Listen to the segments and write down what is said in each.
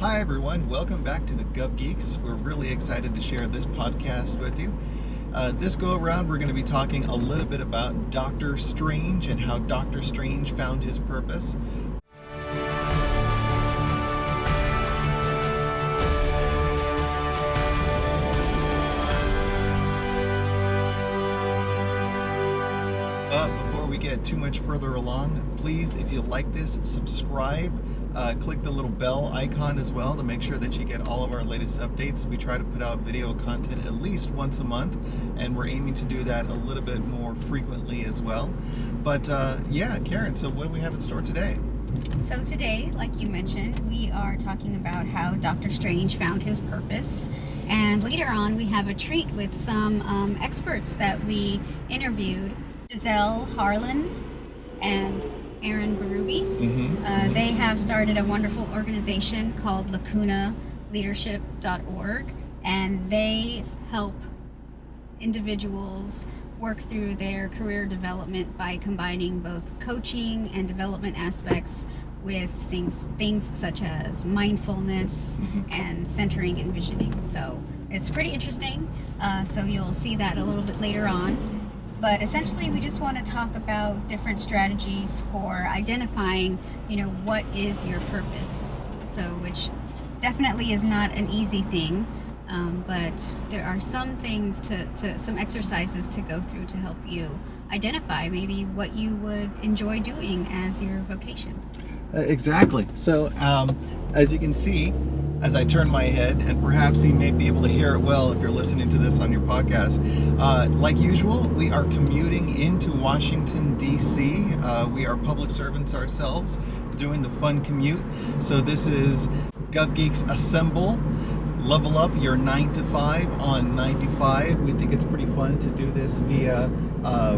Hi everyone, welcome back to the Gov Geeks. We're really excited to share this podcast with you. This go around we're going to be talking a little bit about Doctor Strange and how Doctor Strange found his purpose. Before we get too much further along, please, if you like this, subscribe. Click the little bell icon as well to make sure that you get all of our latest updates. We try to put out video content at least once a month, and we're aiming to do that a little bit more frequently as well. But yeah, Karen, so what do we have in store today? So today, like you mentioned, we are talking about how Doctor Strange found his purpose. And later on, we have a treat with some experts that we interviewed. Giselle Harlan and Aaron Berube. They have started a wonderful organization called LACUNA Leadership.org, and they help individuals work through their career development by combining both coaching and development aspects with things such as mindfulness and centering and visioning. So it's pretty interesting. So you'll see that a little bit later on. But essentially, we just want to talk about different strategies for identifying, what is your purpose. So, which definitely is not an easy thing, but there are some things some exercises to go through to help you identify maybe what you would enjoy doing as your vocation. Exactly. So, as you can see, as I turn my head, and perhaps you may be able to hear it well if you're listening to this on your podcast. Like usual, we are commuting into Washington, D.C. We are public servants ourselves, doing the fun commute. So this is Gov Geeks Assemble. Level up your 9 to 5 on 95. We think it's pretty fun to do this via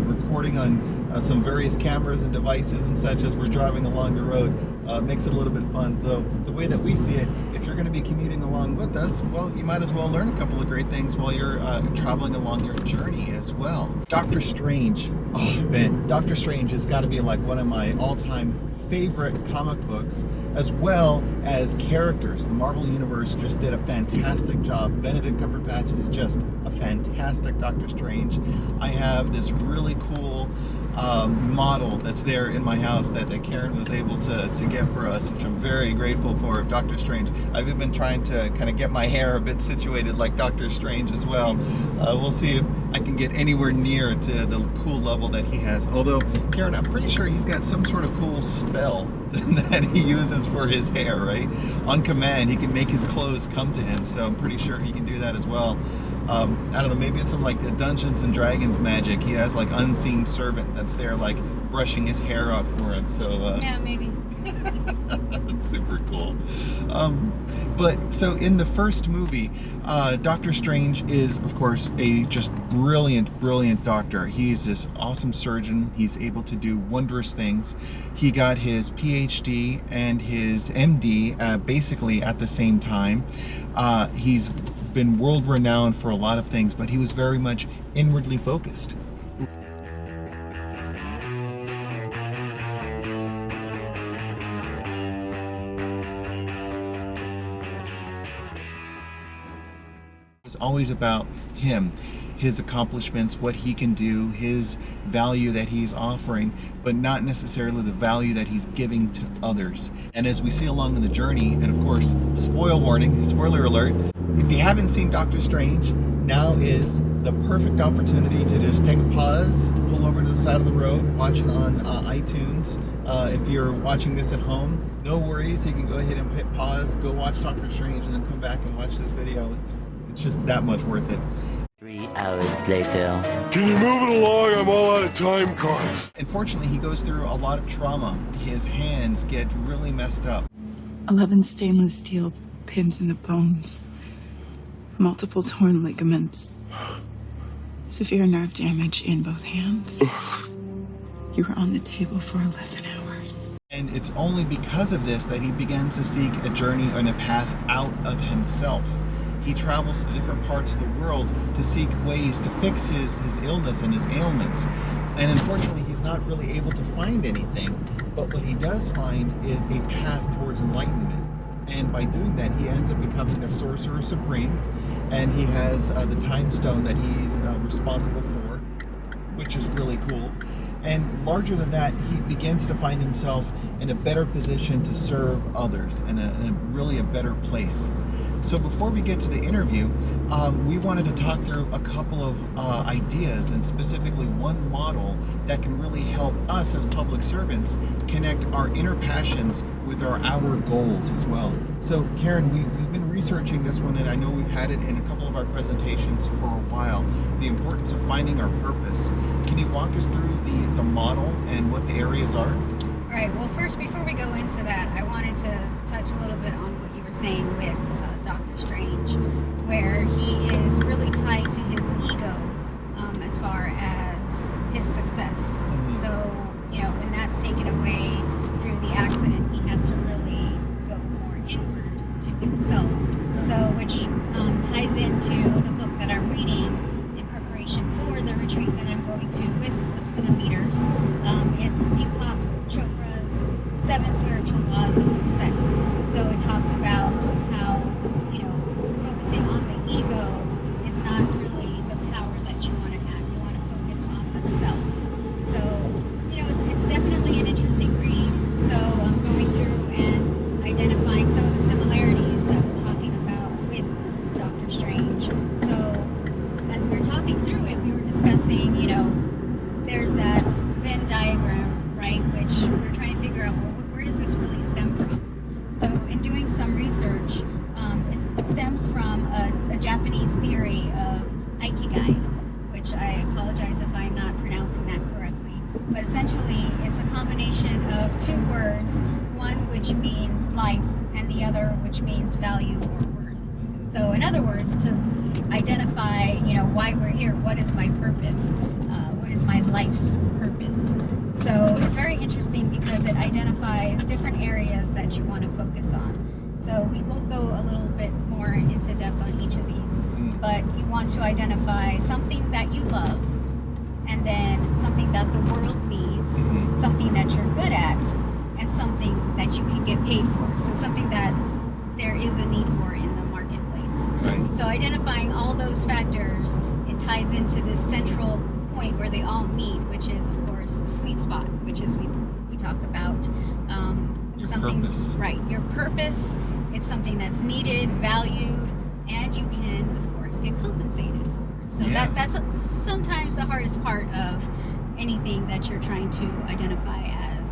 recording on some various cameras and devices and such as we're driving along the road. Makes it a little bit fun. So the way that we see it, if you're going to be commuting along with us, well, you might as well learn a couple of great things while you're traveling along your journey as well. Doctor Strange. Oh man, Doctor Strange has got to be like one of my all-time favorite comic books, as well as characters. The Marvel Universe just did a fantastic job. Benedict Cumberbatch is just a fantastic Doctor Strange. I have this really cool model that's there in my house that Karen was able to get for us, which I'm very grateful for, of Doctor Strange. I've even been trying to kind of get my hair a bit situated like Doctor Strange as well. We'll see if I can get anywhere near to the cool level that he has. Although, Karen, I'm pretty sure he's got some sort of cool spell that he uses for his hair, right? On command, he can make his clothes come to him, so I'm pretty sure he can do that as well. I don't know, maybe it's some like the Dungeons and Dragons magic. He has like unseen servant that's there like brushing his hair out for him. So yeah, maybe. That's super cool. But so in the first movie, Doctor Strange is, of course, a just brilliant doctor. He's this awesome surgeon. He's able to do wondrous things. He got his PhD and his MD basically at the same time. He's been world renowned for a lot of things, but he was very much inwardly focused. It's always about him, his accomplishments, what he can do, his value that he's offering, but not necessarily the value that he's giving to others. And as we see along in the journey, and of course, spoiler alert, if you haven't seen Doctor Strange, now is the perfect opportunity to just take a pause, pull over to the side of the road, watch it on iTunes. If you're watching this at home, no worries, you can go ahead and hit pause, go watch Doctor Strange, and then come back and watch this video. It's just that much worth it. 3 hours later. Can you move it along? I'm all out of time cards. Unfortunately, he goes through a lot of trauma. His hands get really messed up. 11 stainless steel pins in the bones. Multiple torn ligaments. Severe nerve damage in both hands. You were on the table for 11 hours. And it's only because of this that he begins to seek a journey and a path out of himself. He travels to different parts of the world to seek ways to fix his illness and his ailments. And unfortunately, he's not really able to find anything. But what he does find is a path towards enlightenment. And by doing that, he ends up becoming a sorcerer supreme, and he has the time stone that he's responsible for, which is really cool. And larger than that, he begins to find himself in a better position to serve others and really a better place. So before we get to the interview, we wanted to talk through a couple of ideas, and specifically one model that can really help us as public servants connect our inner passions with our goals as well. So Karen, we've been researching this one, and I know we've had it in a couple of our presentations for a while, the importance of finding our purpose. Can you walk us through the model and what the areas are? All right, well, first, before we go into that, I wanted to touch a little bit on what you were saying with Dr. Strange, where he is really tied to his ego as far as his success. So, when that's taken away through the accident, he has to really go more inward to himself. So, which ties into the book that I'm reading in preparation for the retreat that I'm going to with LACUNA Leaders. It's Deepak Chopra's 7 Spiritual Laws of Success. So it talks about how, focusing on the ego is not really the power that you want to have. You want to focus on the self. So, it's definitely an interesting read. So I'm going through and identifying some of the similarities that we're talking about with Dr. Strange. So as we were talking through it, we were discussing, there's that Venn diagram, right, which we're trying to figure out, well, where does this really stem from? So in doing some research, it stems from a Japanese theory of Ikigai, which I apologize if I'm not pronouncing that correctly. But essentially, it's a combination of 2 words, one which means life, and the other which means value or worth. So in other words, to identify, why we're here, what is my purpose, what is my life's purpose. So it's very interesting because it identifies different areas that you want to focus on. So we will go a little bit more into depth on each of these, but you want to identify something that you love, and then something that the world needs, something that you're good at, and something that you can get paid for. So something that there is a need for in the marketplace. Right. So identifying all those factors, it ties into this central point where they all meet, which is, of course, the sweet spot, which is we talk about Your something, purpose. right? Your purpose. It's something that's needed, valued, and you can, of course, get compensated for. So that's sometimes the hardest part of anything that you're trying to identify as,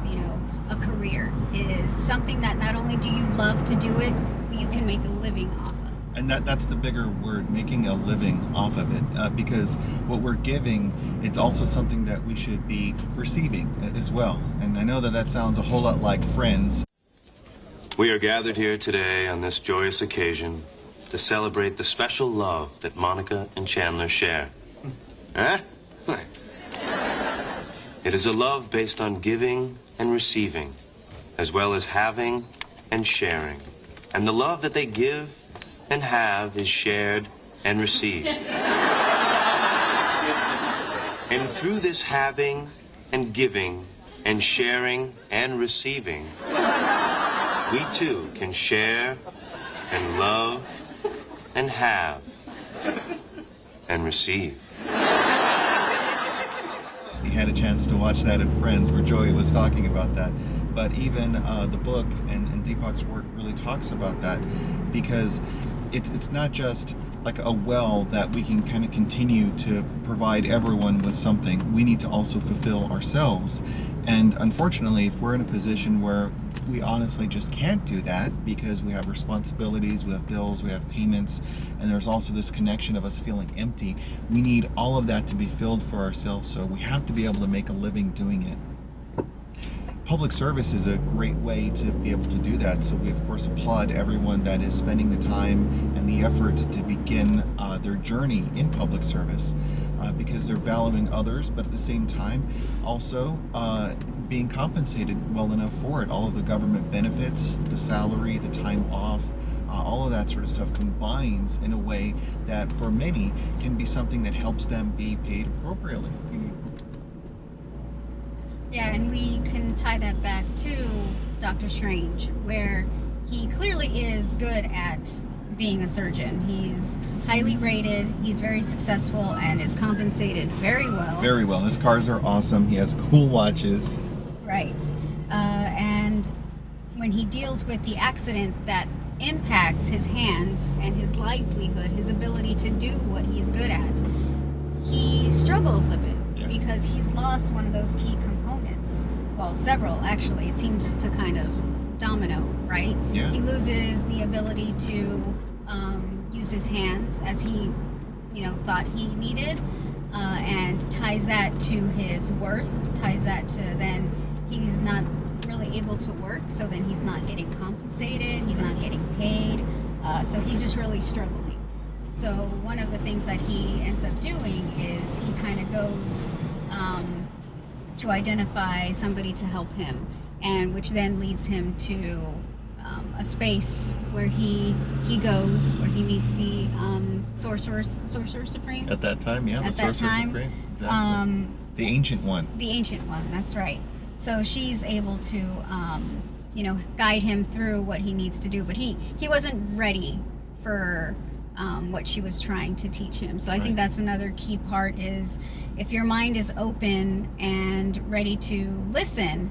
a career, is something that not only do you love to do it, but you can make a living off of. And that's the bigger word, making a living off of it, because what we're giving, it's also something that we should be receiving as well. And I know that sounds a whole lot like Friends. We are gathered here today on this joyous occasion to celebrate the special love that Monica and Chandler share. Huh? It is a love based on giving and receiving, as well as having and sharing. And the love that they give and have is shared and received. And through this having and giving and sharing and receiving, we too can share and love and have and receive. We had a chance to watch that in Friends, where Joey was talking about that. But even the book and Deepak's work really talks about that, because it's not just like a well that we can kind of continue to provide everyone with something. We need to also fulfill ourselves. And unfortunately, if we're in a position where we honestly just can't do that because we have responsibilities, we have bills, we have payments, and there's also this connection of us feeling empty, we need all of that to be filled for ourselves, so we have to be able to make a living doing it. Public service is a great way to be able to do that, so we of course applaud everyone that is spending the time and the effort to begin their journey in public service, because they're valuing others, but at the same time also being compensated well enough for it. All of the government benefits, the salary, the time off, all of that sort of stuff combines in a way that for many can be something that helps them be paid appropriately. Yeah, and we can tie that back to Dr. Strange, where he clearly really is good at being a surgeon. He's highly rated, he's very successful, and is compensated very well. Very well. His cars are awesome. He has cool watches. Right. And when he deals with the accident that impacts his hands and his livelihood, his ability to do what he's good at, he struggles a bit because he's lost one of those key components. Well, several, actually. It seems to kind of domino, right? Yeah. He loses the ability to use his hands as he, thought he needed, and ties that to his worth, ties that to then he's not really able to work, so then he's not getting compensated, he's not getting paid, so he's just really struggling. So one of the things that he ends up doing is he kind of goes to identify somebody to help him, and which then leads him to a space where he goes, where he meets the Sorcerer Supreme. At that time, yeah, At the that Sorcerer time, Supreme. Exactly. The Ancient One. The Ancient One, that's right. So she's able to, guide him through what he needs to do. But he wasn't ready for what she was trying to teach him. So I think that's another key part is if your mind is open and ready to listen,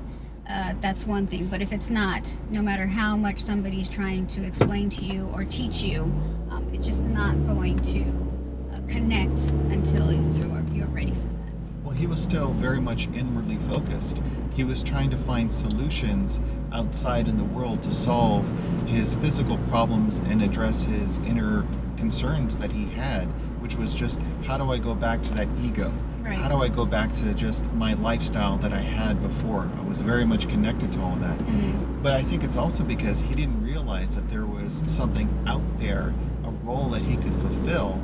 that's one thing. But if it's not, no matter how much somebody's trying to explain to you or teach you, it's just not going to connect until you're ready for that. Well, he was still very much inwardly focused. He was trying to find solutions outside in the world to solve his physical problems and address his inner concerns that he had, which was just, how do I go back to that ego? Right. How do I go back to just my lifestyle that I had before? I was very much connected to all of that. Mm-hmm. But I think it's also because he didn't realize that there was something out there, a role that he could fulfill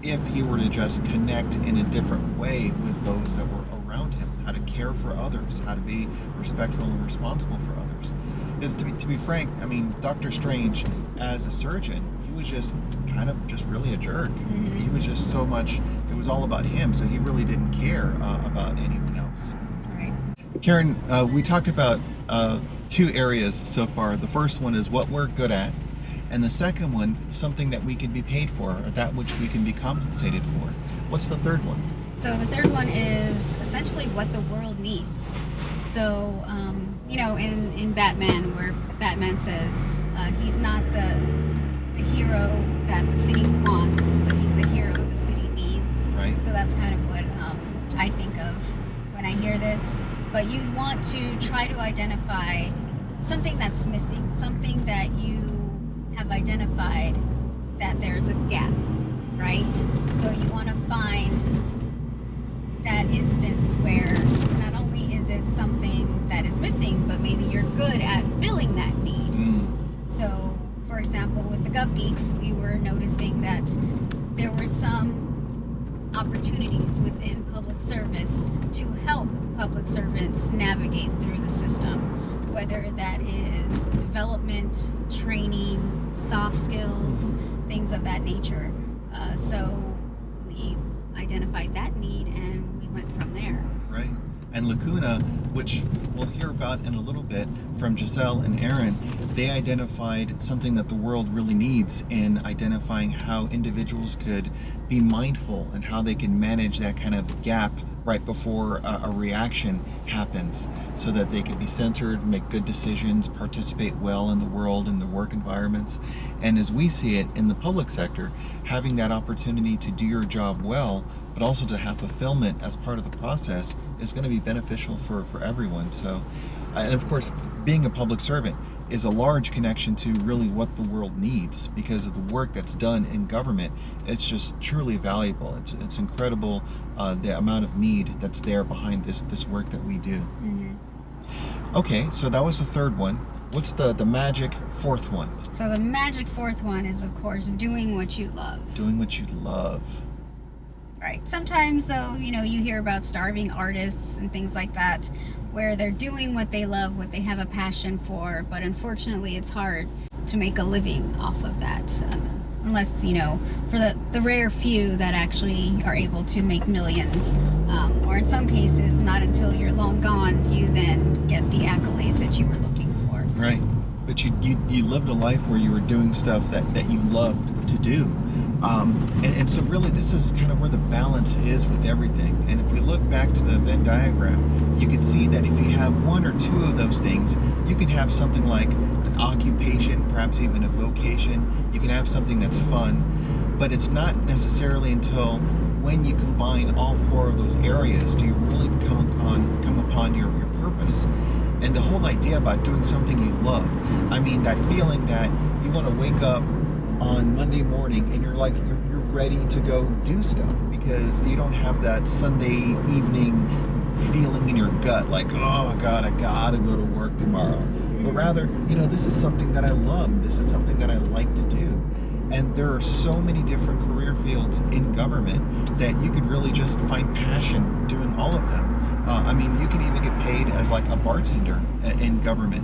if he were to just connect in a different way with those that were around him, how to care for others, how to be respectful and responsible for others. Is to be frank, I mean, Dr. Strange, as a surgeon, he was just kind of just really a jerk. Mm-hmm. He was just so much, it was all about him, so he really didn't care about anyone else. Right. Karen, we talked about two areas so far. The first one is what we're good at, and the second one, something that we can be paid for, or that which we can be compensated for. What's the third one? So the third one is essentially what the world needs. So, in Batman, where Batman says he's not the hero that the city wants, but he's the hero the city needs. Right. So that's kind of what I think of when I hear this. But you want to try to identify something that's missing, something that you have identified that there's a gap, right? So you want to find that instance where not only is it something that is missing, but maybe you're good at filling that need. So, for example, with the Gov Geeks, we were noticing that there were some opportunities within public service to help public servants navigate through the system, whether that is development, training, soft skills, things of that nature. So we identified that need and we went from there. Right. And LACUNA, which we'll hear about in a little bit from Giselle and Aaron, they identified something that the world really needs in identifying how individuals could be mindful and how they can manage that kind of gap right before a reaction happens, so that they can be centered, make good decisions, participate well in the world, in the work environments. And as we see it in the public sector, having that opportunity to do your job well, but also to have fulfillment as part of the process is going to be beneficial for everyone. So, and of course, being a public servant is a large connection to really what the world needs, because of the work that's done in government. It's just truly valuable. It's incredible the amount of need that's there behind this work that we do. Mm-hmm. Okay, so that was the third one. What's the magic fourth one? So the magic fourth one is, of course, doing what you love. Doing what you love. Right. Sometimes, though, you hear about starving artists and things like that, where they're doing what they love, what they have a passion for, but unfortunately it's hard to make a living off of that, unless, for the rare few that actually are able to make millions, or in some cases, not until you're long gone do you then get the accolades that you were looking for. Right. but you lived a life where you were doing stuff that you loved to do. And so really this is kind of where the balance is with everything. And if we look back to the Venn diagram, you can see that if you have one or two of those things, you can have something like an occupation, perhaps even a vocation. You can have something that's fun, but it's not necessarily until when you combine all four of those areas do you really come upon your purpose. And the whole idea about doing something you love, I mean, that feeling that you want to wake up on Monday morning and you're ready to go do stuff because you don't have that Sunday evening feeling in your gut like, oh God, I gotta go to work tomorrow. But rather, this is something that I love. This is something that I like to do. And there are so many different career fields in government that you could really just find passion doing all of them. I mean, you can even get paid as like a bartender in government,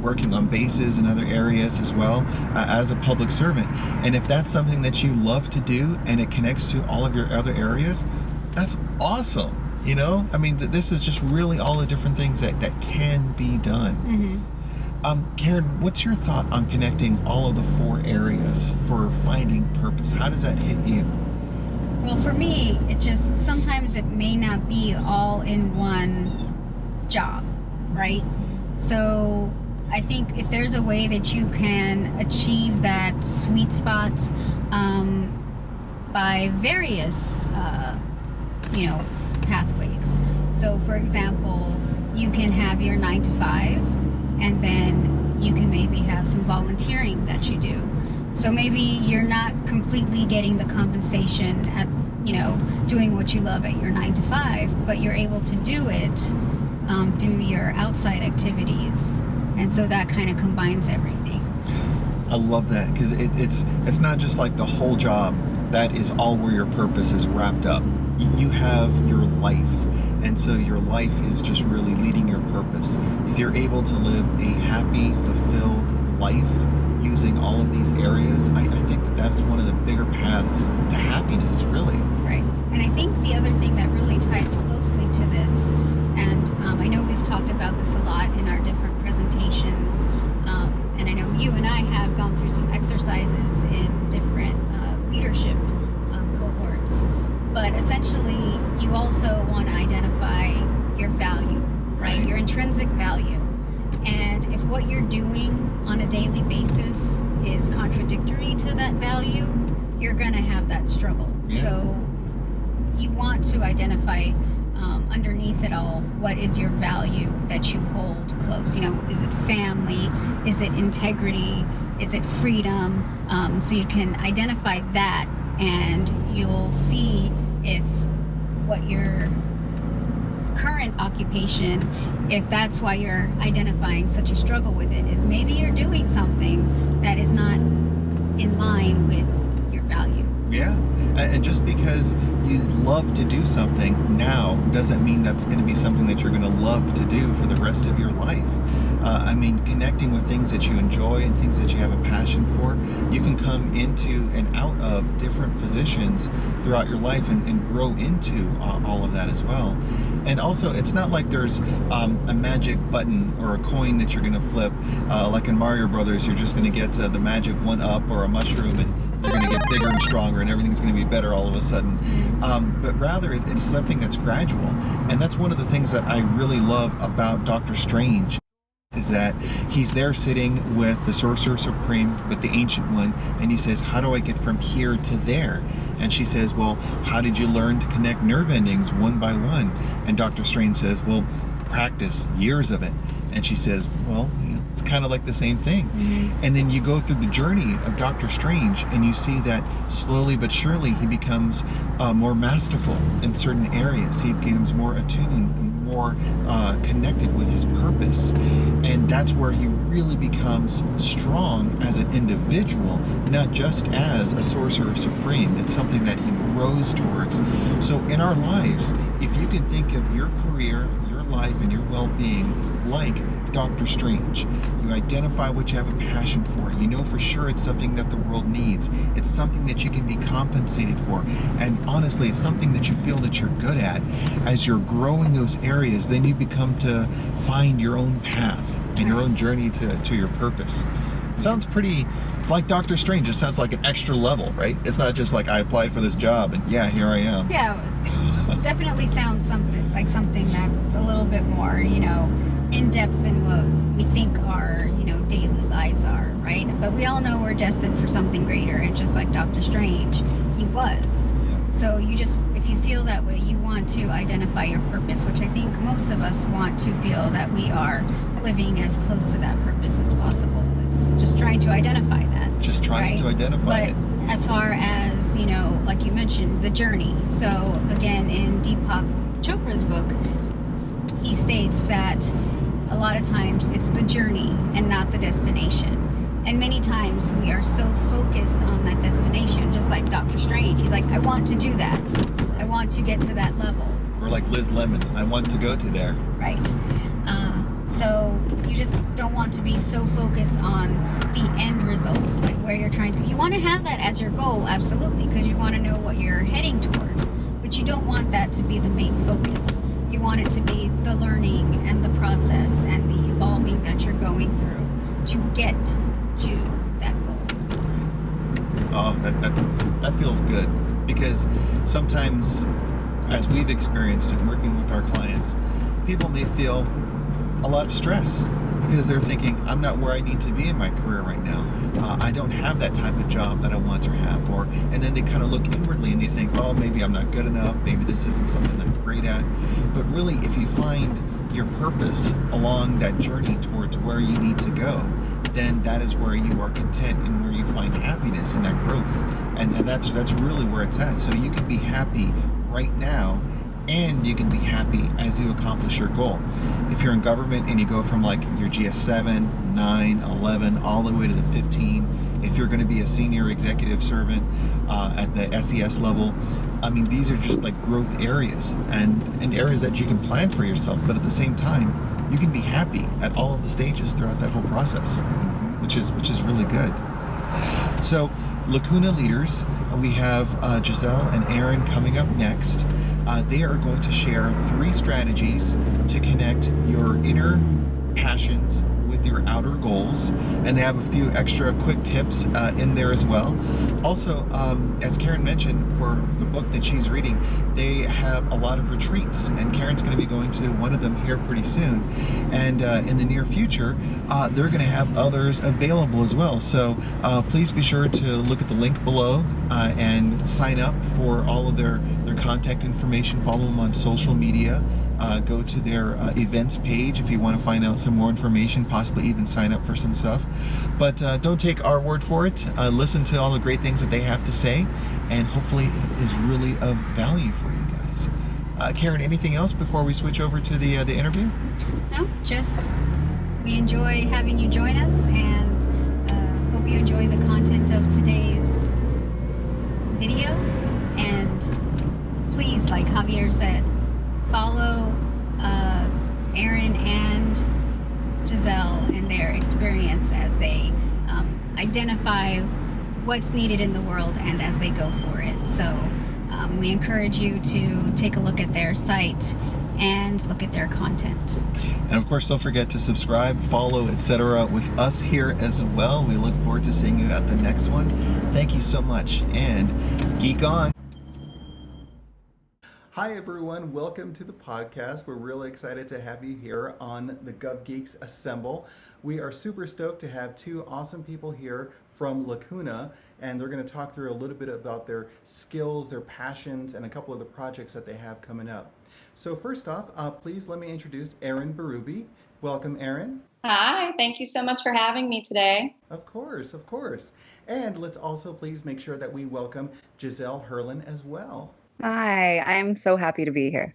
working on bases and other areas as well, as a public servant. And if that's something that you love to do and it connects to all of your other areas, that's awesome. I mean, this is just really all the different things that can be done. Mm-hmm. Karen, what's your thought on connecting all of the four areas for finding purpose? How does that hit you? Well, for me, sometimes it may not be all in one job, right? So I think if there's a way that you can achieve that sweet spot by various, pathways. So for example, you can have your 9 to 5, and then you can maybe have some volunteering that you do. So maybe you're not completely getting the compensation at, doing what you love at your 9 to 5, but you're able to do it through your outside activities. And so that kind of combines everything. I love that, because it's not just like the whole job. That is all where your purpose is wrapped up. You have your life, and so your life is just really leading your purpose. If you're able to live a happy, fulfilled life using all of these areas, I think that is one of the bigger paths to happiness, really. Right. And I think the other thing that really ties closely to this, and I know we've talked about this a lot in our different presentations, and I know you and I have gone through some exercises in different leadership cohorts, but essentially you also want to identify your value, right? Your intrinsic value. And if what you're doing on a daily basis is contradictory to that value, you're going to have that struggle. Yeah. So you want to identify underneath it all, what is your value that you hold close? Is it family? Is it integrity? Is it freedom? So you can identify that, and you'll see if what your current occupation, if that's why you're identifying such a struggle with it, is maybe you're doing something that is not in line with your value. Yeah, and just because you love to do something now doesn't mean that's going to be something that you're going to love to do for the rest of your life. I mean, connecting with things that you enjoy and things that you have a passion for, you can come into and out of different positions throughout your life and grow into all of that as well. And also, it's not like there's a magic button or a coin that you're going to flip. Like in Mario Brothers, you're just going to get the magic 1-up or a mushroom, and you're going to get bigger and stronger, and everything's going to be better all of a sudden. But rather, it's something that's gradual. And that's one of the things that I really love about Dr. Strange, is that he's there sitting with the Sorcerer Supreme, with the Ancient One, and he says, how do I get from here to there? And she says, well, how did you learn to connect nerve endings one by one? And Dr. Strange says, well, practice, years of it. And she says, well, it's kind of like the same thing. Mm-hmm. And then you go through the journey of Dr. Strange, and you see that slowly but surely he becomes more masterful in certain areas. He becomes more attuned, more connected with his purpose. And that's where he really becomes strong as an individual, not just as a Sorcerer Supreme. It's something that he grows towards. So in our lives, if you can think of your career, your life, and your well-being like Dr. Strange, you identify what you have a passion for. You know for sure it's something that the world needs. It's something that you can be compensated for. And honestly, it's something that you feel that you're good at. As you're growing those areas, then you become to find your own path. and your own journey to your purpose. It sounds pretty like Doctor Strange. It sounds like an extra level, right? It's not just like I applied for this job and yeah, here I am. Yeah, it definitely sounds something that's a little bit more, in depth than what we think our, daily lives are, right? But we all know we're destined for something greater, and just like Doctor Strange, he was. Yeah. So if you feel that way, you want to identify your purpose, which I think most of us want to feel that we are living as close to that purpose as possible. It's just trying to identify that. Just trying right? to identify it. But as far as, like you mentioned, the journey. So again, in Deepak Chopra's book, he states that a lot of times it's the journey and not the destination. And many times we are so focused on that destination, just like Doctor Strange. He's like, I want to do that. I want to get to that level. Or like Liz Lemon, I want to go to there. Right. So you just don't want to be so focused on the end result, like where you're trying to. You want to have that as your goal, absolutely, because you want to know what you're heading towards. But you don't want that to be the main focus. You want it to be the learning and the process and the evolving that you're going through to get to that goal. Oh, that feels good, because sometimes, as we've experienced in working with our clients, people may feel a lot of stress because they're thinking, I'm not where I need to be in my career right now. I don't have that type of job that I want to have. And then they kind of look inwardly and they think, oh, maybe I'm not good enough. Maybe this isn't something that I'm great at. But really, if you find your purpose along that journey towards where you need to go, then that is where you are content and where you find happiness and that growth. And that's really where it's at. So you can be happy right now, and you can be happy as you accomplish your goal. If you're in government and you go from like your GS7, 9, 11, all the way to the 15, if you're going to be a senior executive servant at the SES level, I mean, these are just like growth areas and areas that you can plan for yourself, but at the same time, you can be happy at all of the stages throughout that whole process, which is really good. So, LACUNA Leaders, we have Giselle and Aaron coming up next. They are going to share 3 strategies to connect your inner passions with your outer goals, and they have a few extra quick tips in there as well. Also, as Karen mentioned, for the book that she's reading, they have a lot of retreats, and Karen's going to be going to one of them here pretty soon, and in the near future they're going to have others available as well. So please be sure to look at the link below and sign up for all of their contact information. Follow them on social media. Go to their events page if you want to find out some more information, possibly even sign up for some stuff. But don't take our word for it. Listen to all the great things that they have to say, and hopefully it is really of value for you guys. Karen, anything else before we switch over to the interview? No, just we enjoy having you join us, and hope you enjoy the content of today's video. And please, like Javier said, follow Aaron and Giselle and their experience as they identify what's needed in the world and as they go for it. So we encourage you to take a look at their site and look at their content. And of course, don't forget to subscribe, follow, etc. with us here as well. We look forward to seeing you at the next one. Thank you so much, and geek on. Hi everyone, welcome to the podcast. We're really excited to have you here on the Gov Geeks Assemble. We are super stoked to have 2 awesome people here from LACUNA, and they're going to talk through a little bit about their skills, their passions, and a couple of the projects that they have coming up. So first off, please let me introduce Aaron Berube. Welcome, Aaron. Hi, thank you so much for having me today. Of course, of course. And let's also please make sure that we welcome Giselle Herlin as well. Hi, I'm so happy to be here.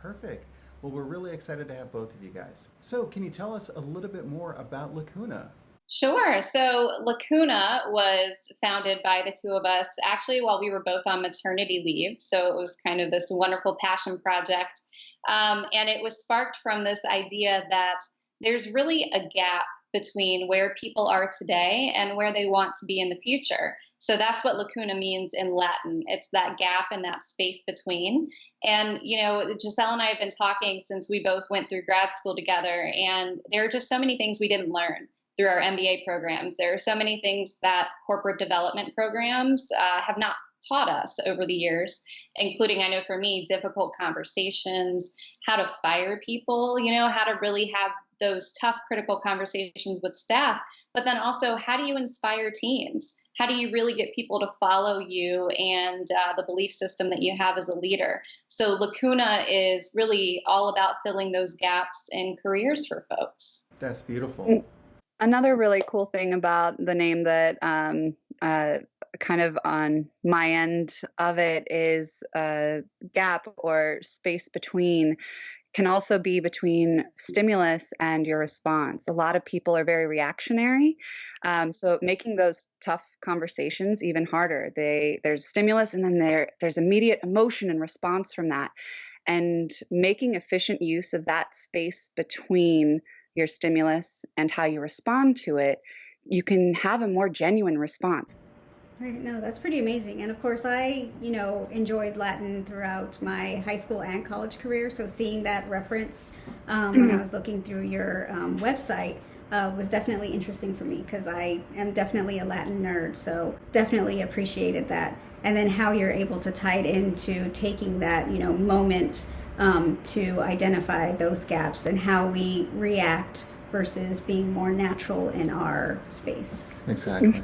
Perfect. Well, we're really excited to have both of you guys. So can you tell us a little bit more about LACUNA? Sure. So LACUNA was founded by the 2 of us actually while we were both on maternity leave. So it was kind of this wonderful passion project. And it was sparked from this idea that there's really a gap between where people are today and where they want to be in the future. So that's what lacuna means in Latin. It's that gap and that space between. And, Giselle and I have been talking since we both went through grad school together, and there are just so many things we didn't learn through our MBA programs. There are so many things that corporate development programs have not taught us over the years, including, I know for me, difficult conversations, how to fire people, how to really have those tough critical conversations with staff, but then also how do you inspire teams? How do you really get people to follow you and the belief system that you have as a leader? So Lacuna is really all about filling those gaps in careers for folks. That's beautiful. Another really cool thing about the name that kind of on my end of it is gap or space between can also be between stimulus and your response. A lot of people are very reactionary, so making those tough conversations even harder. There's stimulus, and then there's immediate emotion and response from that, and making efficient use of that space between your stimulus and how you respond to it, you can have a more genuine response. Right, no, that's pretty amazing. And of course, I, enjoyed Latin throughout my high school and college career. So seeing that reference when I was looking through your website was definitely interesting for me, because I am definitely a Latin nerd. So definitely appreciated that. And then how you're able to tie it into taking that, moment to identify those gaps and how we react versus being more natural in our space. Exactly.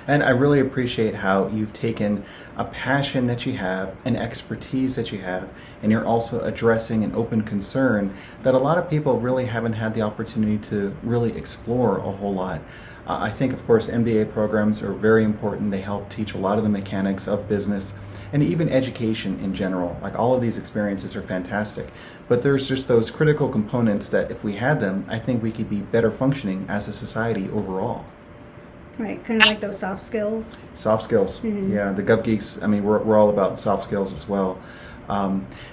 And I really appreciate how you've taken a passion that you have, an expertise that you have, and you're also addressing an open concern that a lot of people really haven't had the opportunity to really explore a whole lot. I think, of course, MBA programs are very important. They help teach a lot of the mechanics of business and even education in general. Like, all of these experiences are fantastic. But there's just those critical components that if we had them, I think we could be better functioning as a society overall. Right, kind of like those soft skills. Soft skills, yeah. The Gov Geeks, we're all about soft skills as well.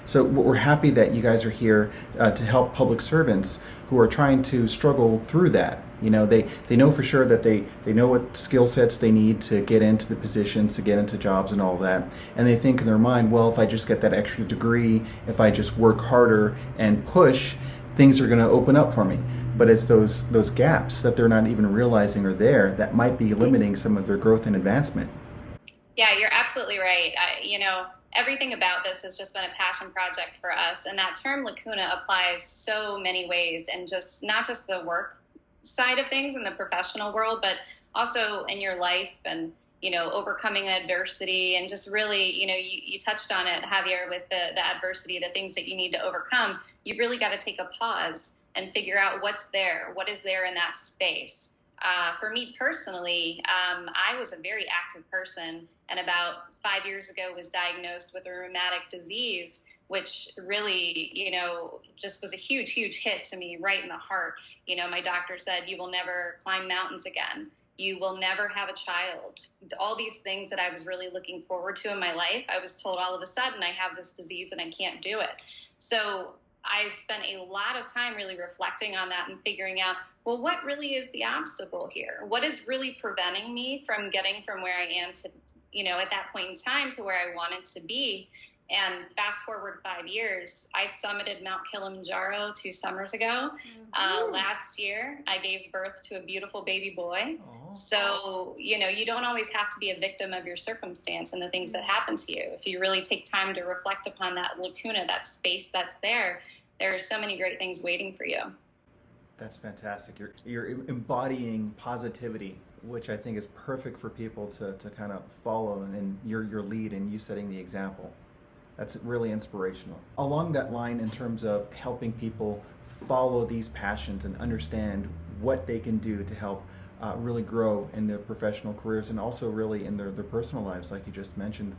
So we're happy that you guys are here to help public servants who are trying to struggle through that. They know for sure that they know what skill sets they need to get into the positions, to get into jobs and all that. And they think in their mind, well, if I just get that extra degree, if I just work harder and push, things are going to open up for me. But it's those gaps that they're not even realizing are there that might be limiting some of their growth and advancement. Yeah, you're absolutely right. Everything about this has just been a passion project for us. And that term lacuna applies so many ways, and just not just the work side of things in the professional world, but also in your life and, overcoming adversity, and just really, you touched on it, Javier, with the adversity, the things that you need to overcome. You really got to take a pause and figure out what is there in that space. For me personally, I was a very active person, and about 5 years ago was diagnosed with a rheumatic disease, which really, just was a huge, huge hit to me right in the heart. My doctor said, you will never climb mountains again. You will never have a child. All these things that I was really looking forward to in my life, I was told all of a sudden I have this disease and I can't do it. So I spent a lot of time really reflecting on that and figuring out, well, what really is the obstacle here? What is really preventing me from getting from where I am to, at that point in time, to where I wanted to be? And fast forward 5 years, I summited Mount Kilimanjaro 2 summers ago. Last year, I gave birth to a beautiful baby boy. So, you don't always have to be a victim of your circumstance and the things that happen to you. If you really take time to reflect upon that lacuna, that space that's there, there are so many great things waiting for you. That's fantastic. You're embodying positivity, which I think is perfect for people to kind of follow, and your lead and you setting the example. That's really inspirational. Along that line, in terms of helping people follow these passions and understand what they can do to help really grow in their professional careers and also really in their personal lives, like you just mentioned.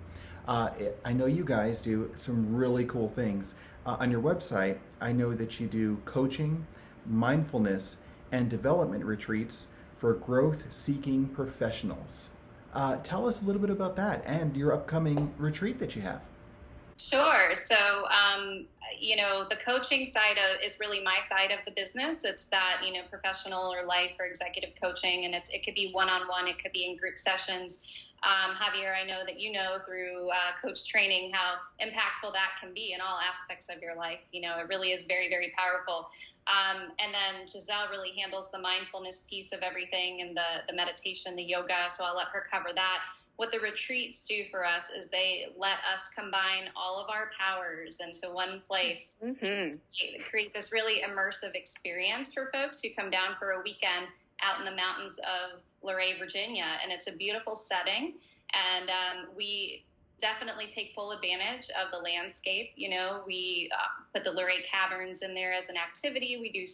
I know you guys do some really cool things. On your website, I know that you do coaching, mindfulness, and development retreats for growth-seeking professionals. Tell us a little bit about that and your upcoming retreat that you have. Sure. So, the coaching side is really my side of the business. It's that, professional or life or executive coaching, and it could be one-on-one, it could be in group sessions. Javier, I know that through coach training how impactful that can be in all aspects of your life. It really is very, very powerful. And then Giselle really handles the mindfulness piece of everything and the meditation, the yoga. So I'll let her cover that. What the retreats do for us is they let us combine all of our powers into one place, create this really immersive experience for folks who come down for a weekend out in the mountains of Luray, Virginia. And it's a beautiful setting. And we definitely take full advantage of the landscape. We put the Luray Caverns in there as an activity. We do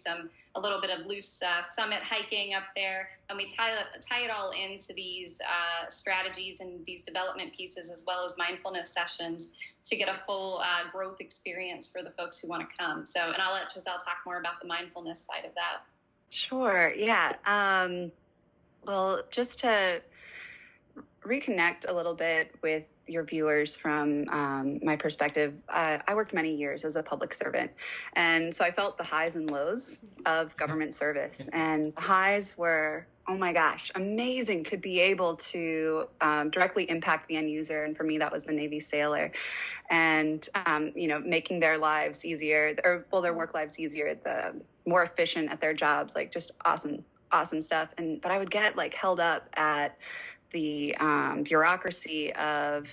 a little bit of loose summit hiking up there, and we tie it all into these strategies and these development pieces, as well as mindfulness sessions, to get a full growth experience for the folks who want to come. So, and I'll let Giselle talk more about the mindfulness side of that. Sure. Yeah. Well, just to reconnect a little bit with your viewers from my perspective, I worked many years as a public servant, and so I felt the highs and lows of government service. And the highs were, oh my gosh, amazing to be able to directly impact the end user. And for me, that was the Navy sailor, and making their lives easier, their work lives easier, the more efficient at their jobs, like just awesome stuff. But I would get held up at the bureaucracy of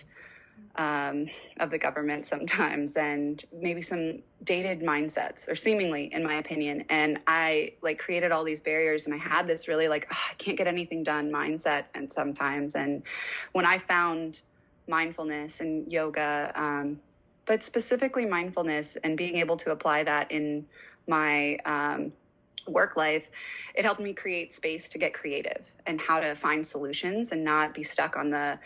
the government sometimes, and maybe some dated mindsets, or seemingly, in my opinion. And I created all these barriers, and I had this really I can't get anything done mindset. And sometimes, and when I found mindfulness and yoga, but specifically mindfulness, and being able to apply that in my work life, it helped me create space to get creative and how to find solutions and not be stuck on the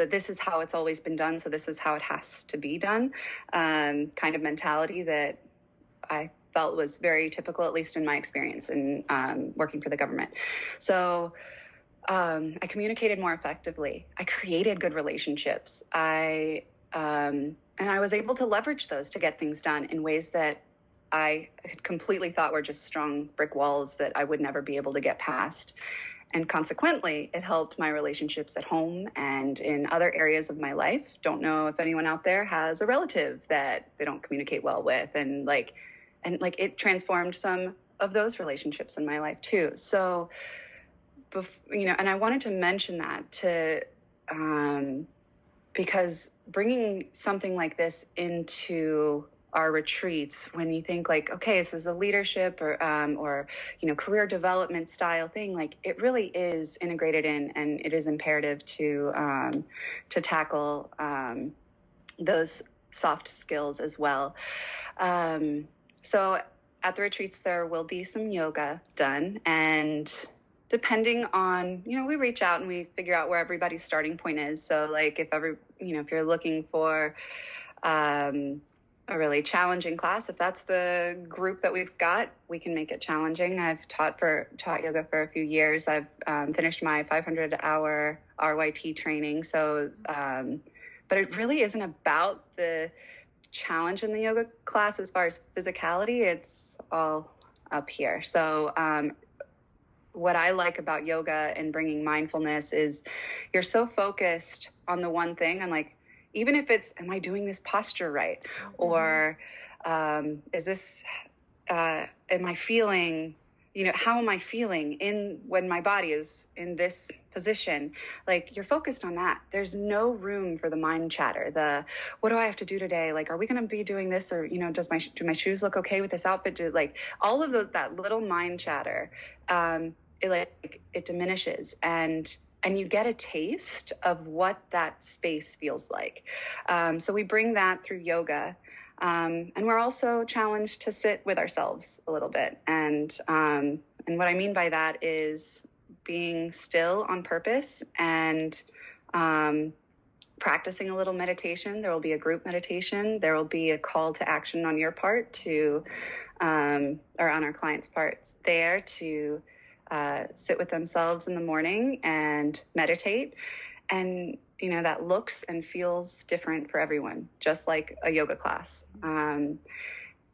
this is how it's always been done, so this is how it has to be done kind of mentality that I felt was very typical, at least in my experience in working for the government. So I communicated more effectively. I created good relationships. And I was able to leverage those to get things done in ways that I had completely thought were just strong brick walls that I would never be able to get past. And consequently, it helped my relationships at home and in other areas of my life. Don't know if anyone out there has a relative that they don't communicate well with. And it transformed some of those relationships in my life too. So, and I wanted to mention that because bringing something like this into our retreats, when you think okay, this is a leadership or career development style thing, it really is integrated in, and it is imperative to tackle those soft skills as well. So at the retreats, there will be some yoga done, and depending on, we reach out and we figure out where everybody's starting point is. So if you're looking for a really challenging class, if that's the group that we've got, we can make it challenging. I've taught yoga for a few years. I've finished my 500-hour RYT training. So, but it really isn't about the challenge in the yoga class as far as physicality. It's all up here. So, what I like about yoga and bringing mindfulness is you're so focused on the one thing. And even if it's, am I doing this posture right? Or is this, am I feeling, how am I feeling when my body is in this position? You're focused on that. There's no room for the mind chatter. What do I have to do today? Are we going to be doing this? Or, do my shoes look okay with this outfit? All of that little mind chatter, it diminishes, and you get a taste of what that space feels like. So we bring that through yoga, and we're also challenged to sit with ourselves a little bit. And what I mean by that is being still on purpose and practicing a little meditation. There will be a group meditation. There will be a call to action on your part or on our client's parts there to sit with themselves in the morning and meditate. And, you know, that looks and feels different for everyone, just like a yoga class. And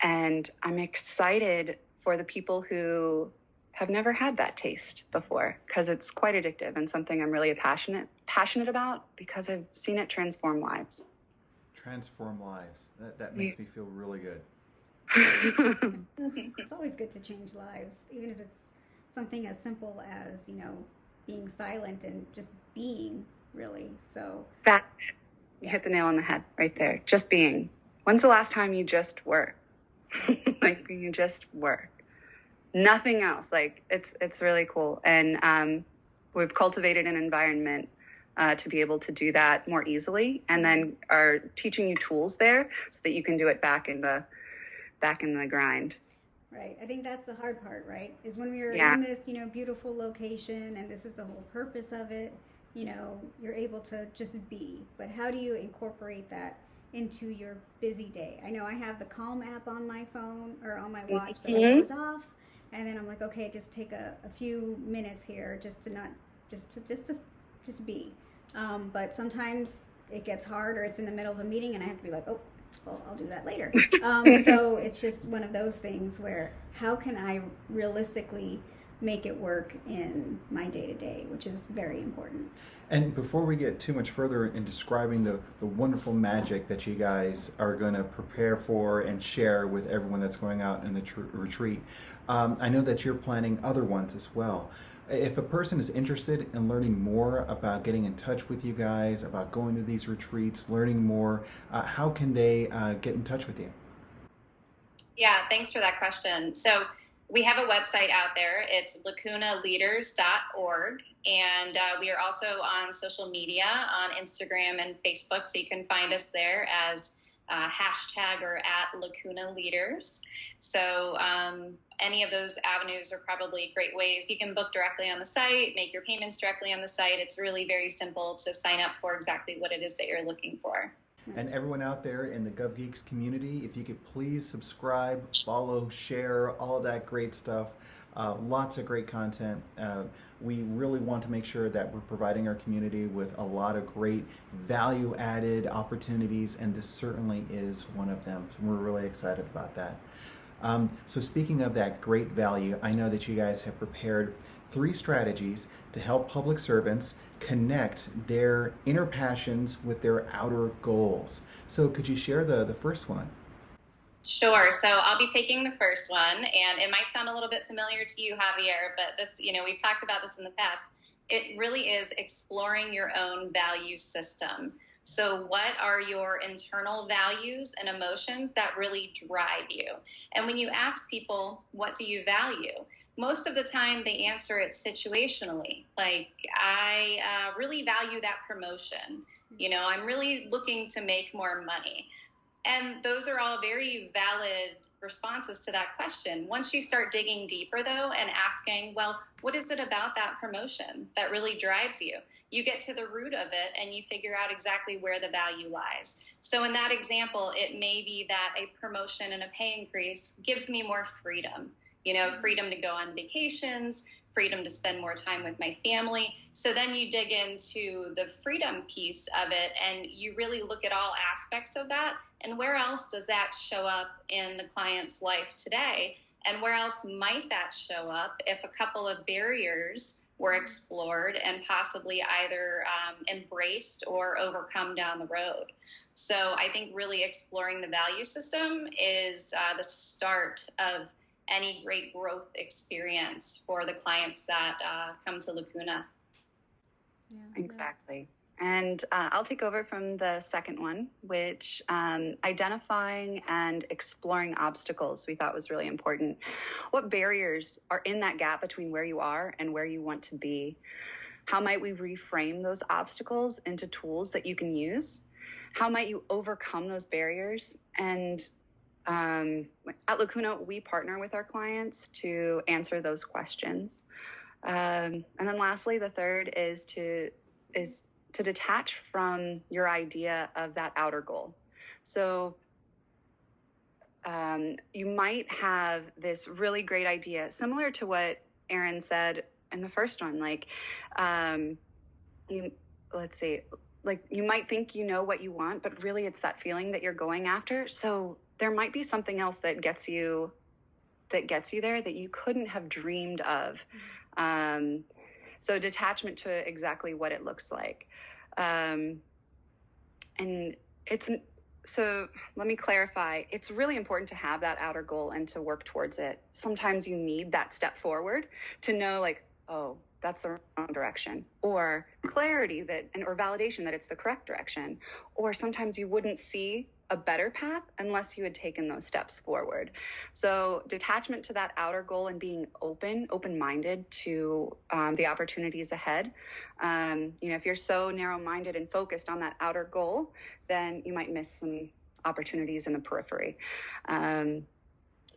I'm excited for the people who have never had that taste before, because it's quite addictive and something I'm really passionate about, because I've seen it transform lives. Transform lives. That makes me feel really good. It's always good to change lives, even if it's something as simple as, you know, being silent and just being, really. So That, you hit the nail on the head right there. Just being. When's the last time you just were? Like, you just were. Nothing else. Like, it's really cool. And we've cultivated an environment to be able to do that more easily, and then are teaching you tools there so that you can do it back in the grind. Right. I think that's the hard part, right? Is when we are in this, you know, beautiful location, and this is the whole purpose of it, you know, you're able to just be. But how do you incorporate that into your busy day? I know I have the Calm app on my phone or on my watch, so it goes off, and then I'm like, okay, just take a few minutes here just to be. But sometimes it gets hard, or it's in the middle of a meeting, and I have to be like, oh, well, I'll do that later. So it's just one of those things where, how can I realistically make it work in my day-to-day, which is very important. And before we get too much further in describing the wonderful magic that you guys are going to prepare for and share with everyone that's going out in the retreat, I know that you're planning other ones as well. If a person is interested in learning more about getting in touch with you guys, about going to these retreats, learning more, how can they get in touch with you? Yeah, thanks for that question. So we have a website out there. It's LACUNALeaders.org. And we are also on social media, on Instagram and Facebook. So you can find us there as hashtag or at LACUNA Leaders. So any of those avenues are probably great ways. You can book directly on the site, make your payments directly on the site. It's really very simple to sign up for exactly what it is that you're looking for. And everyone out there in the Gov Geeks community, if you could please subscribe, follow, share, all of that great stuff. Lots of great content. We really want to make sure that we're providing our community with a lot of great value-added opportunities, and this certainly is one of them. So we're really excited about that. So speaking of that great value, I know that you guys have prepared 3 strategies to help public servants connect their inner passions with their outer goals. So could you share the first one? Sure. So I'll be taking the first one, and it might sound a little bit familiar to you, Javier, but this, you know, we've talked about this in the past. It really is exploring your own value system. So what are your internal values and emotions that really drive you? And when you ask people, what do you value? Most of the time they answer it situationally. Like, I really value that promotion. You know, I'm really looking to make more money. And those are all very valid responses to that question. Once you start digging deeper, though, and asking, well, what is it about that promotion that really drives you? You get to the root of it and you figure out exactly where the value lies. So in that example, it may be that a promotion and a pay increase gives me more freedom, you know, freedom to go on vacations, freedom to spend more time with my family. So then you dig into the freedom piece of it and you really look at all aspects of that. And where else does that show up in the client's life today? And where else might that show up if a couple of barriers were explored and possibly either embraced or overcome down the road? So I think really exploring the value system is the start of any great growth experience for the clients that come to LACUNA. Yeah, exactly. And I'll take over from the second one, which identifying and exploring obstacles we thought was really important. What barriers are in that gap between where you are and where you want to be? How might we reframe those obstacles into tools that you can use? How might you overcome those barriers? And at LACUNA, we partner with our clients to answer those questions. And then lastly, the third is to detach from your idea of that outer goal. So you might have this really great idea, similar to what Aaron said in the first one, like let's see, like you might think you know what you want, but really it's that feeling that you're going after. So there might be something else that gets you there that you couldn't have dreamed of. So detachment to exactly what it looks like. And so let me clarify. It's really important to have that outer goal and to work towards it. Sometimes you need that step forward to know, like, oh, that's the wrong direction, or clarity or validation that it's the correct direction. Or sometimes you wouldn't see a better path unless you had taken those steps forward. So detachment to that outer goal and being open-minded to the opportunities ahead. If you're so narrow-minded and focused on that outer goal, then you might miss some opportunities in the periphery.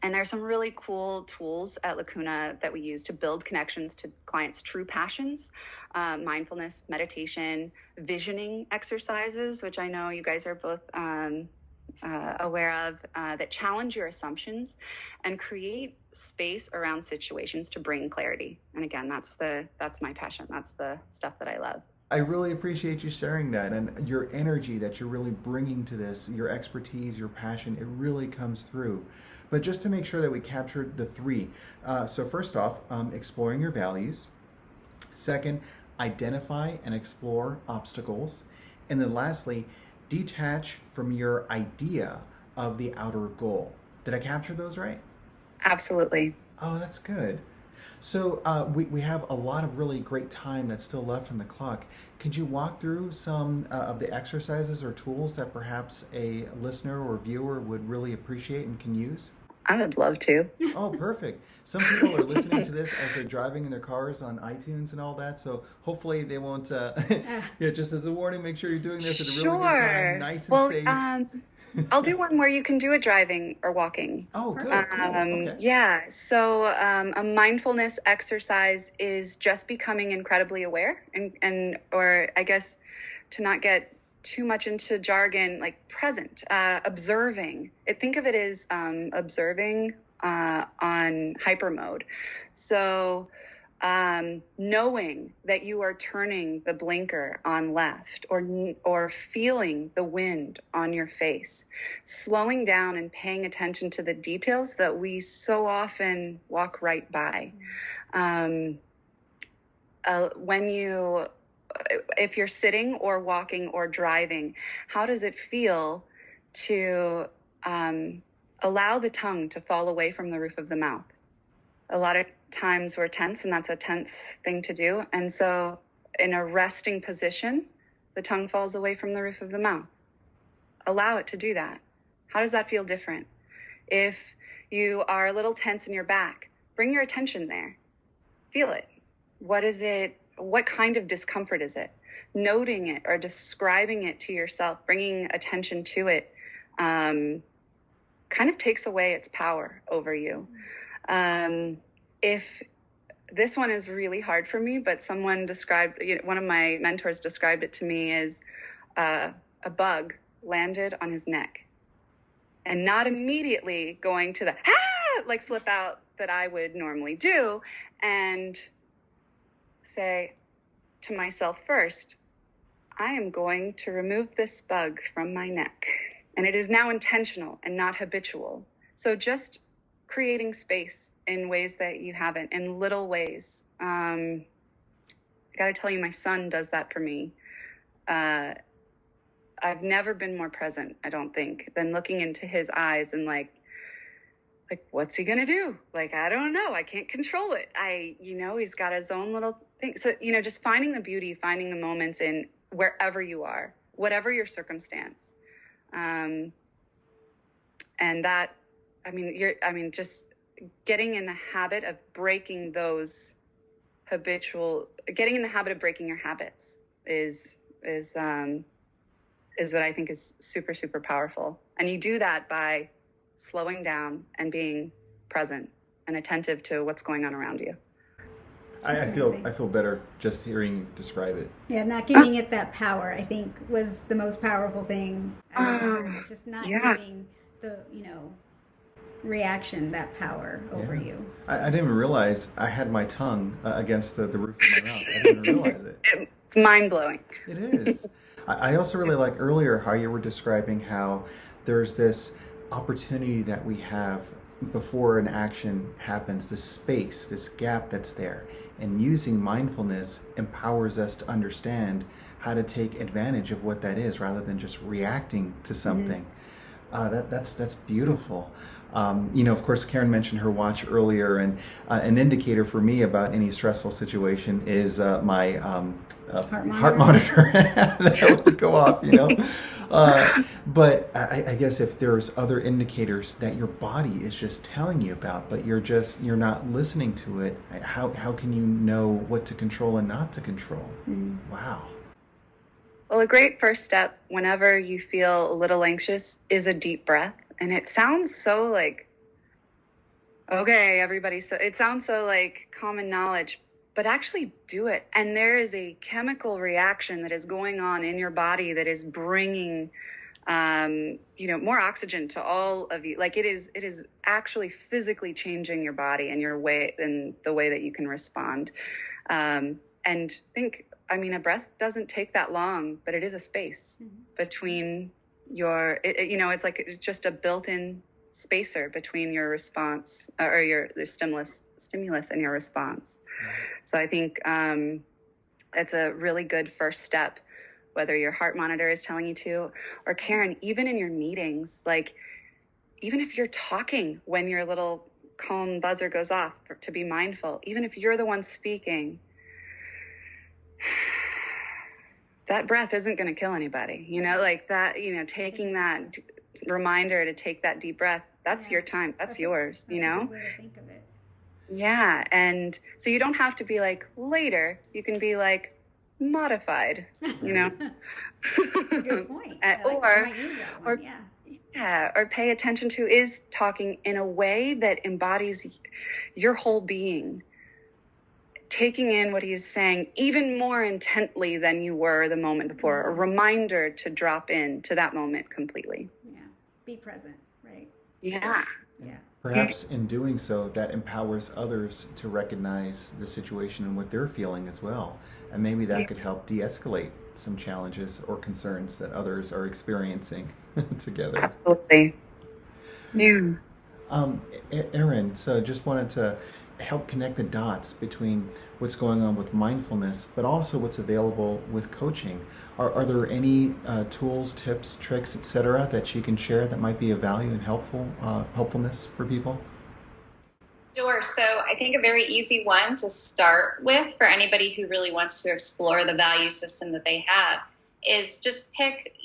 And there's some really cool tools at LACUNA that we use to build connections to clients' true passions, mindfulness, meditation, visioning exercises, which I know you guys are both aware of, that challenge your assumptions and create space around situations to bring clarity. And again, that's my passion. That's the stuff that I love. I really appreciate you sharing that, and your energy that you're really bringing to this, your expertise, your passion, it really comes through. But just to make sure that we captured the three. So first off, exploring your values. Second, identify and explore obstacles. And then lastly, detach from your idea of the outer goal. Did I capture those right? Absolutely. Oh, that's good. So we have a lot of really great time that's still left on the clock. Could you walk through some of the exercises or tools that perhaps a listener or viewer would really appreciate and can use? I would love to. Oh, perfect. Some people are listening to this as they're driving in their cars on iTunes and all that, so hopefully they won't, just as a warning, make sure you're doing this at a really good time, nice and safe. I'll do one where you can do it driving or walking. Oh, good. Cool. Okay. Yeah. So a mindfulness exercise is just becoming incredibly aware or I guess to not get too much into jargon, like present, observing. Think of it as observing on hyper mode. So knowing that you are turning the blinker on left or feeling the wind on your face, slowing down and paying attention to the details that we so often walk right by. If you're sitting or walking or driving, how does it feel to allow the tongue to fall away from the roof of the mouth? A lot of times we're tense, and that's a tense thing to do. And so in a resting position, the tongue falls away from the roof of the mouth. Allow it to do that. How does that feel different? If you are a little tense in your back, bring your attention there. Feel it. What is it? What kind of discomfort is it? Noting it or describing it to yourself, bringing attention to it, kind of takes away its power over you. If this one is really hard for me, but someone described, one of my mentors described it to me as a bug landed on his neck, and not immediately going to the like flip out that I would normally do, and say to myself first, I am going to remove this bug from my neck. And it is now intentional and not habitual. So just creating space in ways that you haven't, in little ways. I got to tell you, my son does that for me. I've never been more present, I don't think, than looking into his eyes and like, what's he going to do? Like, I don't know. I can't control it. He's got his own little thing. So, just finding the beauty, finding the moments in wherever you are, whatever your circumstance. And that, just getting in the habit of breaking your habits is what I think is super, super powerful. And you do that by slowing down and being present and attentive to what's going on around you. I feel better just hearing you describe it. Yeah, not giving it that power, I think, was the most powerful thing I've ever heard. It's just not giving the, reaction that power over you. So. I didn't even realize I had my tongue against the roof of my mouth. I didn't realize it. It's mind-blowing. It is. I also really like earlier how you were describing how there's this opportunity that we have before an action happens, this space, this gap that's there. And using mindfulness empowers us to understand how to take advantage of what that is rather than just reacting to something. That's beautiful. Of course, Karen mentioned her watch earlier, and an indicator for me about any stressful situation is my heart monitor that would go off, But I guess if there's other indicators that your body is just telling you about, but you're not listening to it, how can you know what to control and not to control? Wow. Well, a great first step whenever you feel a little anxious is a deep breath. And it sounds so like, okay, everybody, so it sounds so like common knowledge, but actually do it. And there is a chemical reaction that is going on in your body that is bringing, more oxygen to all of you. Like it is actually physically changing your body and your way and the way that you can respond. And a breath doesn't take that long, but it is a space between it's just a built-in spacer between your response or the stimulus and your response. So I think it's a really good first step, whether your heart monitor is telling you to, or Karen, even in your meetings, like even if you're talking when your little calm buzzer goes off, to be mindful, even if you're the one speaking, that breath isn't going to kill anybody, like that, taking that reminder to take that deep breath, that's your time. That's yours, That's a good way to think of it. Yeah. And so you don't have to be like later, you can be like modified, That's a good point. I might use that one. Or pay attention to is talking in a way that embodies your whole being. Taking in what he's saying even more intently than you were the moment before, a reminder to drop in to that moment completely. Yeah. Be present, right? Yeah. Yeah. Perhaps in doing so, that empowers others to recognize the situation and what they're feeling as well. And maybe that could help de-escalate some challenges or concerns that others are experiencing together. Absolutely. Yeah. Erin, so just wanted to help connect the dots between what's going on with mindfulness, but also what's available with coaching. Are there any tools, tips, tricks, etc., that you can share that might be of value and helpfulness for people? Sure. So I think a very easy one to start with for anybody who really wants to explore the value system that they have is just pick,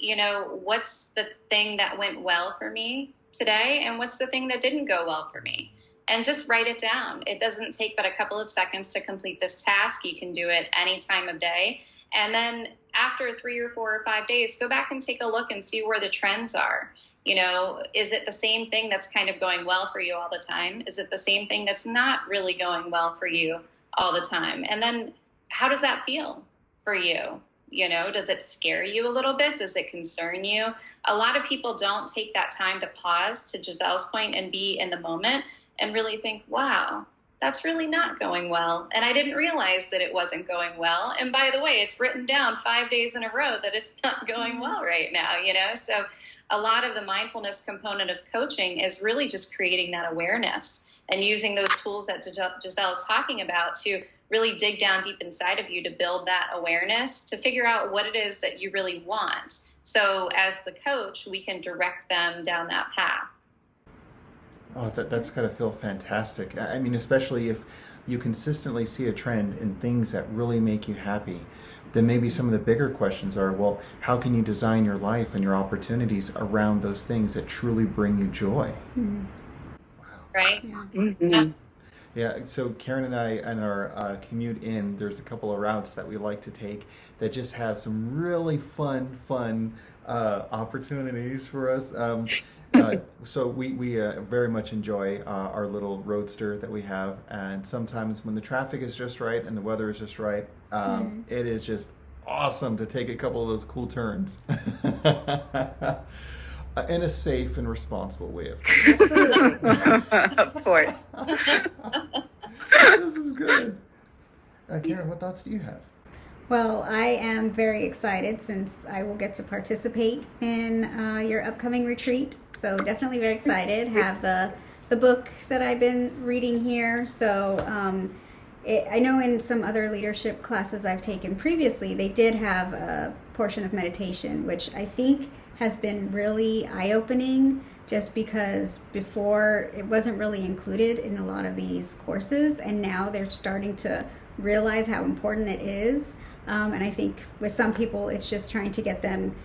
what's the thing that went well for me today and what's the thing that didn't go well for me. And just write it down. It doesn't take but a couple of seconds to complete this task. You can do it any time of day. And then after 3 or 4 or 5 days, go back and take a look and see where the trends are. Is it the same thing that's kind of going well for you all the time? Is it the same thing that's not really going well for you all the time? And then how does that feel for you? Does it scare you a little bit? Does it concern you? A lot of people don't take that time to pause, to Giselle's point, and be in the moment and really think, wow, that's really not going well. And I didn't realize that it wasn't going well. And by the way, it's written down 5 days in a row that it's not going well right now, So a lot of the mindfulness component of coaching is really just creating that awareness and using those tools that Giselle is talking about to really dig down deep inside of you to build that awareness, to figure out what it is that you really want. So as the coach, we can direct them down that path. Oh, that's got to feel fantastic. I mean, especially if you consistently see a trend in things that really make you happy, then maybe some of the bigger questions are, well, how can you design your life and your opportunities around those things that truly bring you joy? Mm-hmm. Wow. Right? Yeah. Mm-hmm. Yeah, so Karen and I, on our commute in, there's a couple of routes that we like to take that just have some really fun opportunities for us. So we very much enjoy our little roadster that we have, and sometimes when the traffic is just right and the weather is just right, it is just awesome to take a couple of those cool turns in a safe and responsible way, of course. Absolutely. Of course. This is good. Karen, what thoughts do you have? Well, I am very excited since I will get to participate in your upcoming retreat. So definitely very excited. Have the book that I've been reading here. So I know in some other leadership classes I've taken previously, they did have a portion of meditation, which I think has been really eye-opening, just because before it wasn't really included in a lot of these courses, and now they're starting to realize how important it is. And I think with some people, it's just trying to get them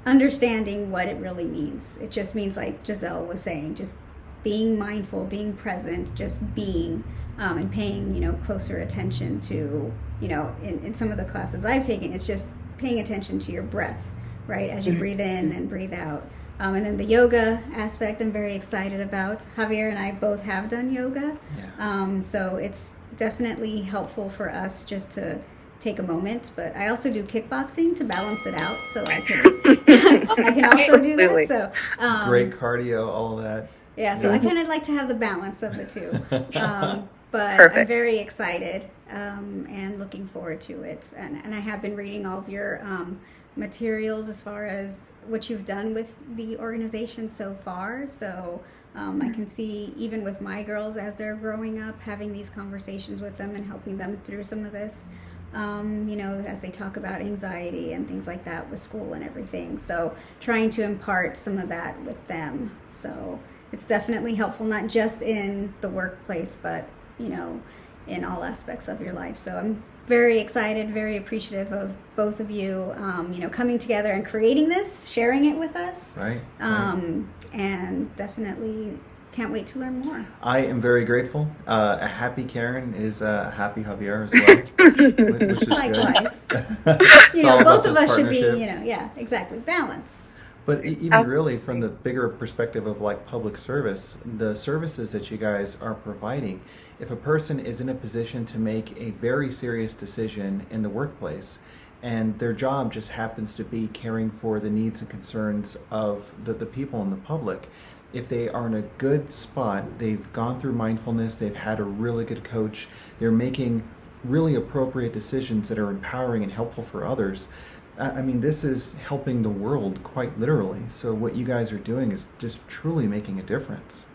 understanding what it really means. It just means, like Giselle was saying, just being mindful, being present, just being, and paying, closer attention to, in some of the classes I've taken, it's just paying attention to your breath, right? As you breathe in and breathe out. And then the yoga aspect I'm very excited about. Javier and I both have done yoga. Yeah. So it's definitely helpful for us just to take a moment, but I also do kickboxing to balance it out, so I can also do that. So great cardio, all of that. Yeah, so I kind of like to have the balance of the two. But Perfect. I'm very excited and looking forward to it. And I have been reading all of your materials as far as what you've done with the organization so far. So I can see, even with my girls as they're growing up, having these conversations with them and helping them through some of this. As they talk about anxiety and things like that with school and everything. So trying to impart some of that with them. So it's definitely helpful, not just in the workplace, but, in all aspects of your life. So I'm very excited, very appreciative of both of you, coming together and creating this, sharing it with us. Right. And definitely can't wait to learn more. I am very grateful. A happy Karen is a happy Javier as well, which is likewise. Good. Both of us should be, yeah, exactly, balance. But even really from the bigger perspective of like public service, the services that you guys are providing, if a person is in a position to make a very serious decision in the workplace, and their job just happens to be caring for the needs and concerns of the people in the public, if they are in a good spot, they've gone through mindfulness, they've had a really good coach, they're making really appropriate decisions that are empowering and helpful for others. I mean, this is helping the world quite literally. So what you guys are doing is just truly making a difference.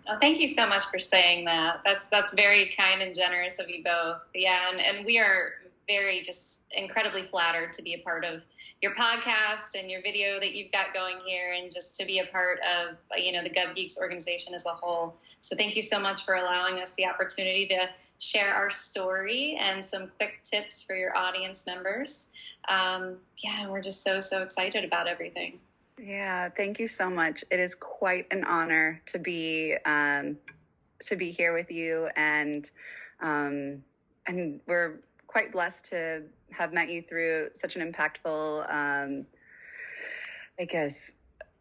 Oh, thank you so much for saying that. That's very kind and generous of you both. Yeah, and we are very just incredibly flattered to be a part of your podcast and your video that you've got going here, and just to be a part of, the Gov Geeks organization as a whole. So thank you so much for allowing us the opportunity to share our story and some quick tips for your audience members. We're just so excited about everything. Yeah, thank you so much. It is quite an honor to be here with you, and we're quite blessed to have met you through such an impactful,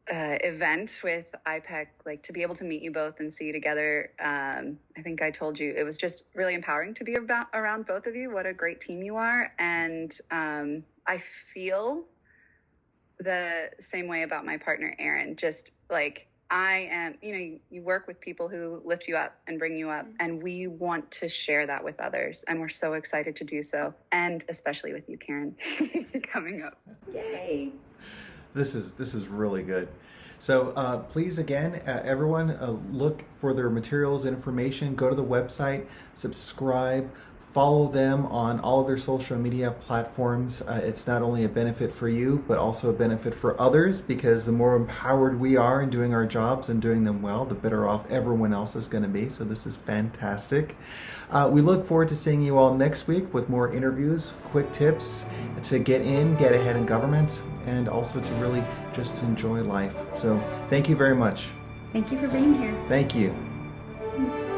event with IPEC, like to be able to meet you both and see you together. I think I told you it was just really empowering to be around both of you. What a great team you are. And I feel the same way about my partner, Erin. Just like I am, you work with people who lift you up and bring you up, and we want to share that with others. And we're so excited to do so. And especially with you, Karen, coming up. Yay. This is really good. So please, again, everyone, look for their materials and information. Go to the website, subscribe, follow them on all of their social media platforms. It's not only a benefit for you, but also a benefit for others, because the more empowered we are in doing our jobs and doing them well, the better off everyone else is going to be. So this is fantastic. We look forward to seeing you all next week with more interviews, quick tips to get ahead in government, and also to really just enjoy life. So thank you very much. Thank you for being here. Thank you. Thanks.